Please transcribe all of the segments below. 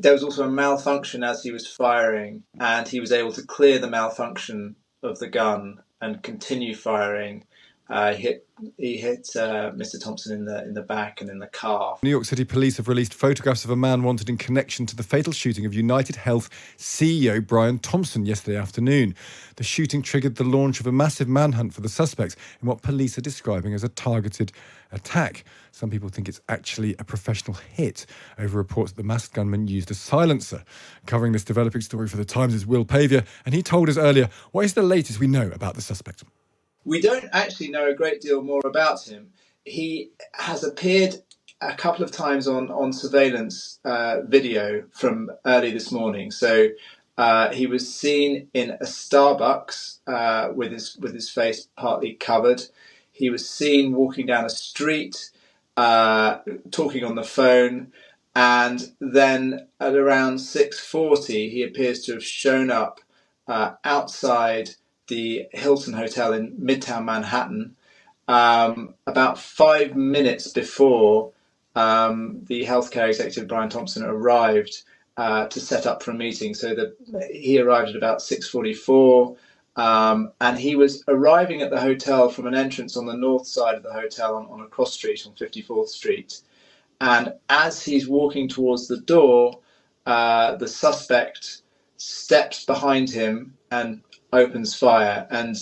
there was also a malfunction as he was firing, and he was able to clear the malfunction of the gun and continue firing. He hit Mr. Thompson in the back and in the calf. New York City police have released photographs of a man wanted in connection to the fatal shooting of UnitedHealth CEO Brian Thompson yesterday afternoon. The shooting triggered the launch of a massive manhunt for the suspects in what police are describing as a targeted attack. Some people think it's actually a professional hit over reports that the masked gunman used a silencer. Covering this developing story for The Times is Will Pavia, and he told us earlier, what is the latest we know about the suspect? We don't actually know a great deal more about him. He has appeared a couple of times on surveillance video from early this morning. So he was seen in a Starbucks with his face partly covered. He was seen walking down a street, talking on the phone, and then at around 6:40, he appears to have shown up outside the Hilton Hotel in Midtown Manhattan, about 5 minutes before the healthcare executive Brian Thompson arrived to set up for a meeting. So he arrived at about 6:44, and he was arriving at the hotel from an entrance on the north side of the hotel on a cross street on 54th Street. And as he's walking towards the door, the suspect steps behind him and opens fire, and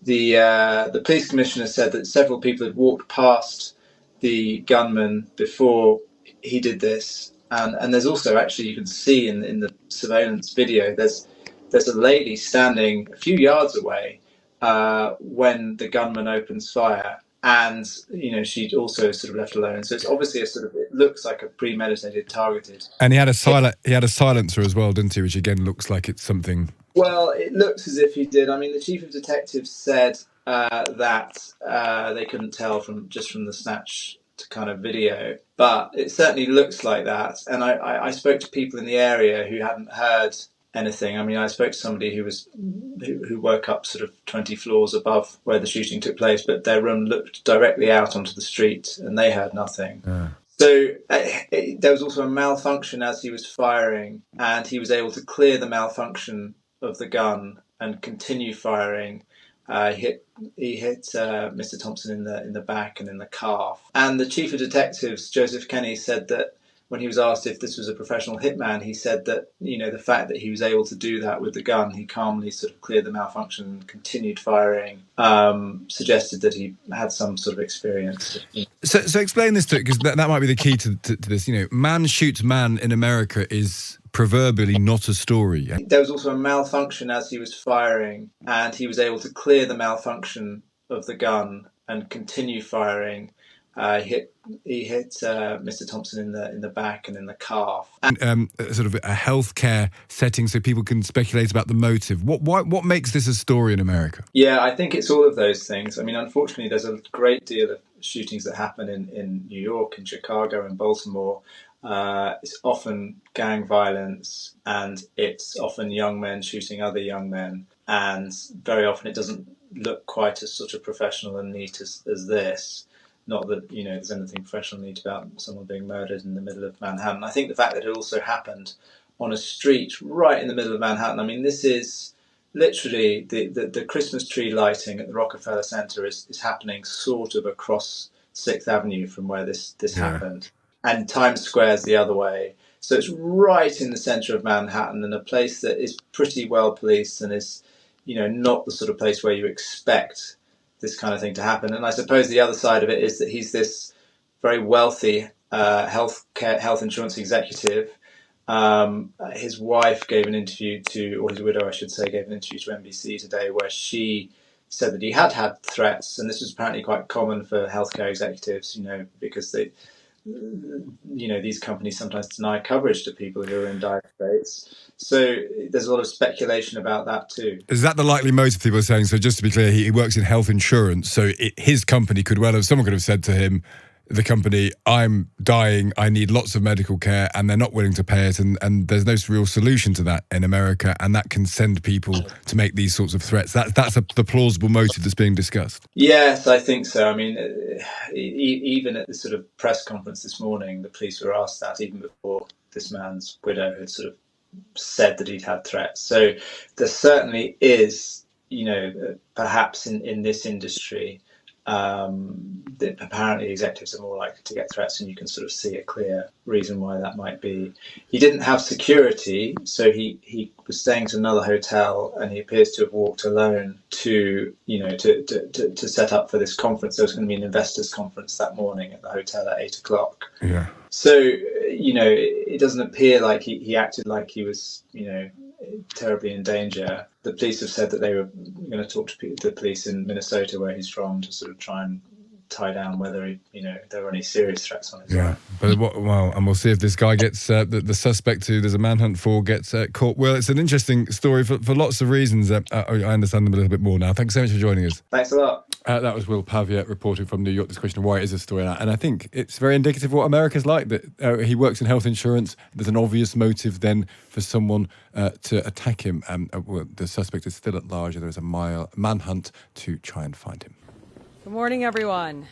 the police commissioner said that several people had walked past the gunman before he did this, and there's also, actually, you can see in the surveillance video, there's a lady standing a few yards away when the gunman opens fire, and she'd also sort of left alone. So it's obviously it looks like a premeditated, targeted. And he had a silencer as well, didn't he? Which again looks like it's something. Well, it looks as if he did. I mean, the chief of detectives said that they couldn't tell from the snatch to kind of video, but it certainly looks like that. And I spoke to people in the area who hadn't heard anything. I mean, I spoke to somebody who woke up sort of 20 floors above where the shooting took place, but their room looked directly out onto the street, and they heard nothing. So there was also a malfunction as he was firing, and he was able to clear the malfunction of the gun and continue firing. He hit Mr. Thompson in the back and in the calf. And the chief of detectives, Joseph Kenny, said that when he was asked if this was a professional hitman, he said that the fact that he was able to do that with the gun, he calmly sort of cleared the malfunction and continued firing, suggested that he had some sort of experience. So explain this to it, because that might be the key to this. Man shoots man in America is proverbially not a story. There was also a malfunction as he was firing, and he was able to clear the malfunction of the gun and continue firing. He hit Mr. Thompson in the back and in the calf. And sort of a healthcare setting, so people can speculate about the motive. What makes this a story in America? Yeah, I think it's all of those things. I mean, unfortunately, there's a great deal of shootings that happen in New York, in Chicago, and Baltimore. It's often gang violence, and it's often young men shooting other young men, and very often it doesn't look quite as sort of professional and neat as this. Not that there's anything professional neat about someone being murdered in the middle of Manhattan. I think the fact that it also happened on a street right in the middle of Manhattan. I mean, this is literally the Christmas tree lighting at the Rockefeller Center is happening sort of across 6th Avenue from where this happened. And Times Square's the other way. So it's right in the center of Manhattan, and a place that is pretty well policed and is, not the sort of place where you expect this kind of thing to happen. And I suppose the other side of it is that he's this very wealthy health insurance executive. His wife gave an interview or his widow, I should say, gave an interview to NBC today, where she said that he had threats, and this was apparently quite common for healthcare executives, because they, these companies sometimes deny coverage to people who are in dire straits. So there's a lot of speculation about that too. Is that the likely motive people are saying? So just to be clear, he works in health insurance, so his company someone could have said to him, the company, I'm dying, I need lots of medical care, and they're not willing to pay it, and there's no real solution to that in America, and that can send people to make these sorts of threats. That's the plausible motive that's being discussed. Yes, I think so. I mean, even at the sort of press conference this morning, the police were asked that even before this man's widow had sort of said that he'd had threats. So there certainly is, perhaps in this industry, that apparently executives are more likely to get threats, and you can sort of see a clear reason why that might be. He didn't have security, so he was staying at another hotel, and he appears to have walked alone to set up for this conference. There was going to be an investors conference that morning at the hotel at 8 o'clock. Yeah. So, it doesn't appear like he acted like he was, terribly in danger. The police have said that they were going to talk to the police in Minnesota, where he's from, to sort of try and tie down whether there were any serious threats on his life. But and we'll see if this guy gets the suspect who there's a manhunt for gets caught. Well, it's an interesting story for lots of reasons. I understand them a little bit more now. Thanks so much for joining us. Thanks a lot. That was Will Pavia reporting from New York. This question of why it is a story now, and I think it's very indicative of what America's like. That he works in health insurance. There's an obvious motive then for someone to attack him. The suspect is still at large. There is a manhunt to try and find him. Good morning, everyone.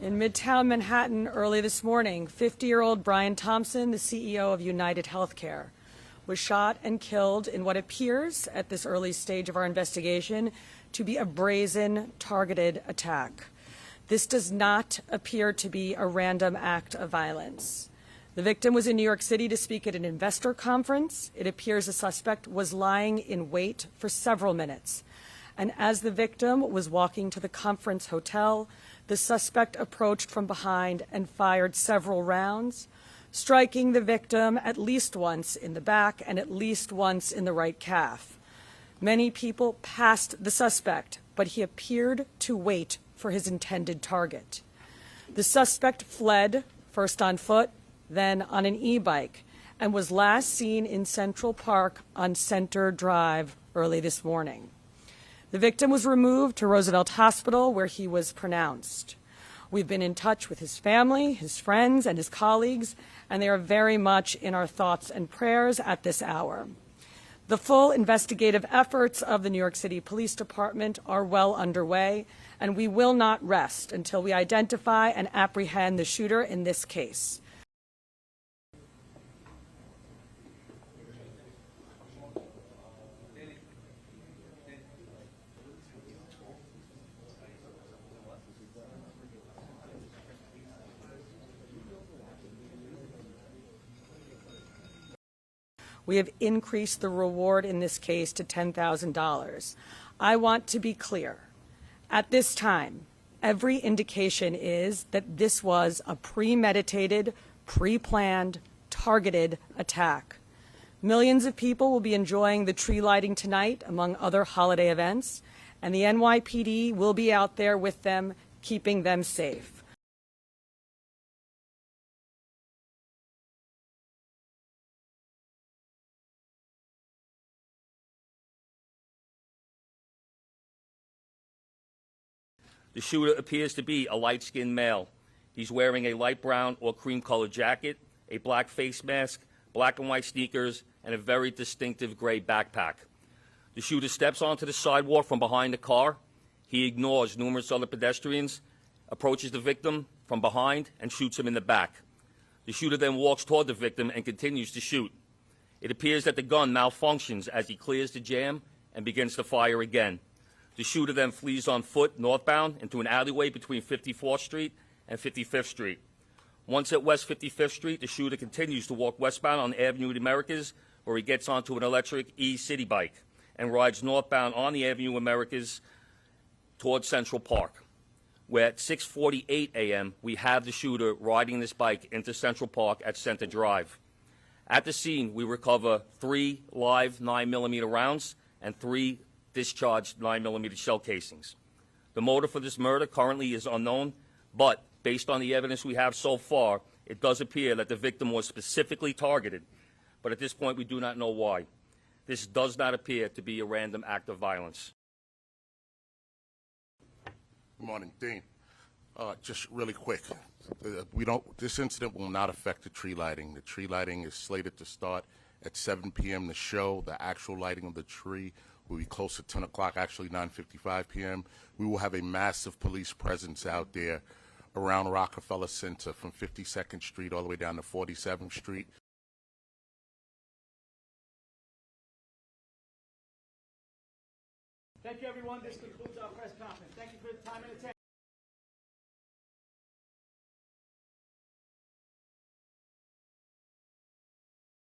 In Midtown Manhattan early this morning, 50-year-old Brian Thompson, the CEO of UnitedHealth was shot and killed in what appears, at this early stage of our investigation, to be a brazen, targeted attack. This does not appear to be a random act of violence. The victim was in New York City to speak at an investor conference. It appears the suspect was lying in wait for several minutes. And as the victim was walking to the conference hotel, the suspect approached from behind and fired several rounds, striking the victim at least once in the back and at least once in the right calf. Many people passed the suspect, but he appeared to wait for his intended target. The suspect fled, first on foot, then on an e-bike, and was last seen in Central Park on Center Drive early this morning. The victim was removed to Roosevelt Hospital, where he was pronounced. We've been in touch with his family, his friends, and his colleagues, and they are very much in our thoughts and prayers at this hour. The full investigative efforts of the New York City Police Department are well underway, and we will not rest until we identify and apprehend the shooter in this case. We have increased the reward in this case to $10,000. I want to be clear. At this time, every indication is that this was a premeditated, pre-planned, targeted attack. Millions of people will be enjoying the tree lighting tonight, among other holiday events, and the NYPD will be out there with them, keeping them safe. The shooter appears to be a light-skinned male. He's wearing a light brown or cream-colored jacket, a black face mask, black and white sneakers, and a very distinctive gray backpack. The shooter steps onto the sidewalk from behind the car. He ignores numerous other pedestrians, approaches the victim from behind, and shoots him in the back. The shooter then walks toward the victim and continues to shoot. It appears that the gun malfunctions as he clears the jam and begins to fire again. The shooter then flees on foot northbound into an alleyway between 54th Street and 55th Street. Once at West 55th Street, the shooter continues to walk westbound on Avenue of the Americas, where he gets onto an electric e-city bike and rides northbound on the Avenue of Americas towards Central Park, where at 6:48 a.m. we have the shooter riding this bike into Central Park at Center Drive. At the scene, we recover 3 live 9mm rounds and 3 discharged 9mm shell casings. The motive for this murder currently is unknown, but based on the evidence we have so far, it does appear that the victim was specifically targeted, but at this point we do not know why. This does not appear to be a random act of violence. Good morning, Dean. Just really quick, this incident will not affect the tree lighting. The tree lighting is slated to start at 7 p.m. The show, the actual lighting of the tree, will be close at 10 o'clock, actually 9:55 p.m. We will have a massive police presence out there around Rockefeller Center from 52nd Street all the way down to 47th Street. Thank you, everyone. This concludes our press conference. Thank you for the time and attention.